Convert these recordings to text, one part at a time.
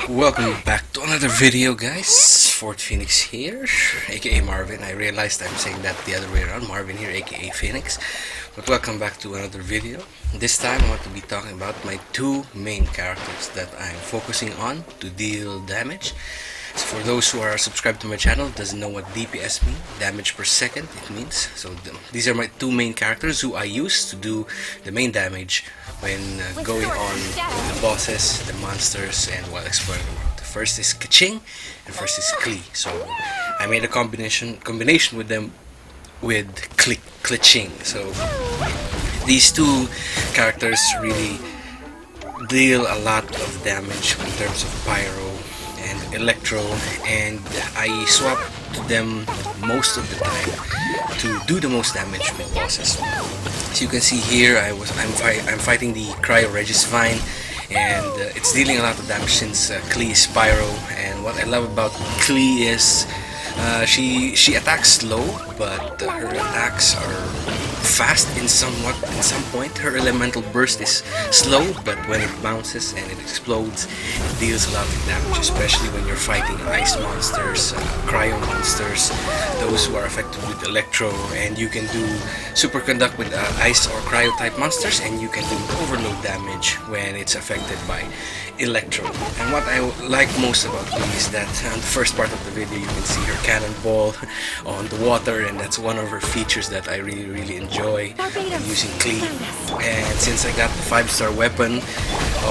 Welcome back to another video, guys. 4thPhoenix here, aka Marvin. I realized I'm saying that the other way around. Marvin here, aka Phoenix. But welcome back to another video. This time I want to be talking about my two main characters that I'm focusing on to deal damage. So for those who are subscribed to my channel, doesn't know what DPS means, damage per second it means. So these are my two main characters who I use to do the main damage when going on the bosses, the monsters, and while exploring the world. The first is Keqing and first is Klee. So I made a combination with them with Keqing. So these two characters really deal a lot of damage in terms of pyro and electro, and I swap to them most of the time to do the most damage with bosses. As you can see here, I'm fighting the Cryo Regis Vine, and it's dealing a lot of damage since Klee is pyro. And what I love about Klee is she attacks slow, but her attacks are fast in some point. Her elemental burst is slow, but when it bounces and it explodes, it deals a lot of damage, especially when you're fighting ice monsters, cryo monsters, those who are affected with electro. And you can do superconduct with ice or cryo type monsters, and you can do overload damage when it's affected by electro. And what I like most about Klee is that on the first part of the video you can see her cannonball on the water, and that's one of her features that I really enjoy using Klee. And since I got the 5-star weapon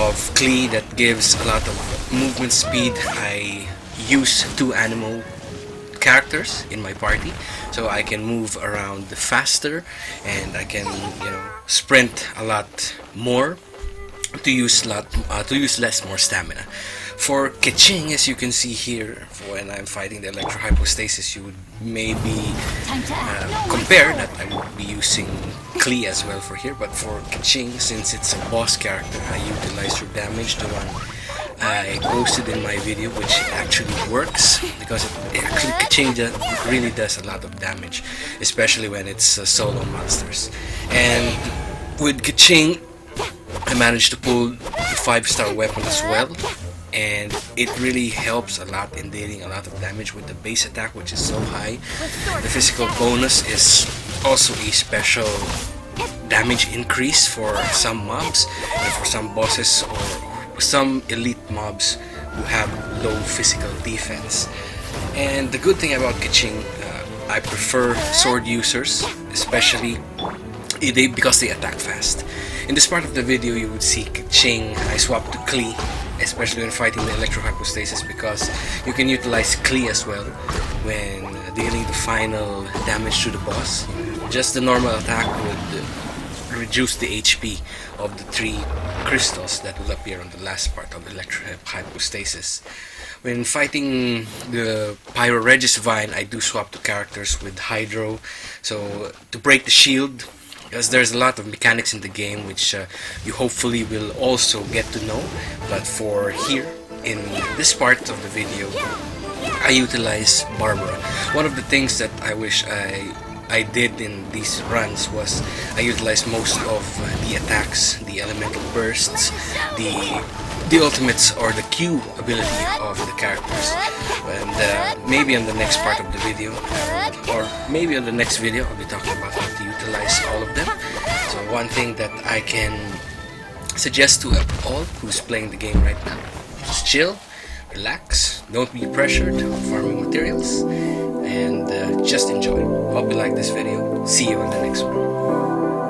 of Klee that gives a lot of movement speed, I use two animal characters in my party, so I can move around faster and I can, sprint a lot more to use more stamina. For Keqing, as you can see here, when I'm fighting the electro hypostasis, you would maybe compare that I would be using Klee as well for here. But for Keqing, since it's a boss character, I utilize her damage, the one I posted in my video, which actually works, because Keqing really does a lot of damage, especially when it's solo monsters. And with Keqing, I managed to pull the 5-star weapon as well, and it really helps a lot in dealing a lot of damage with the base attack, which is so high. The physical bonus is also a special damage increase for some mobs and for some bosses or some elite mobs who have low physical defense. And the good thing about Keqing, I prefer sword users, especially because they attack fast. In this part of the video you would see Keqing, I swapped to Klee, especially when fighting the electro hypostasis, because you can utilize Klee as well when dealing the final damage to the boss. Just the normal attack would reduce the HP of the 3 crystals that will appear on the last part of electro hypostasis. When fighting the Pyro Regis Vine, I do swap to characters with Hydro, so to break the shield, because there's a lot of mechanics in the game which you hopefully will also get to know. But for here, in this part of the video, I utilize Barbara. One of the things that I wish I did in these runs was I utilized most of the attacks, the elemental bursts, the ultimates or the Q ability of the characters. And maybe on the next part of the video, or maybe on the next video, I'll be talking about how to utilize all of them. So one thing that I can suggest to all who's playing the game right now, just chill, relax, don't be pressured on farming materials, and just enjoy. Hope you like this video. See you in the next one.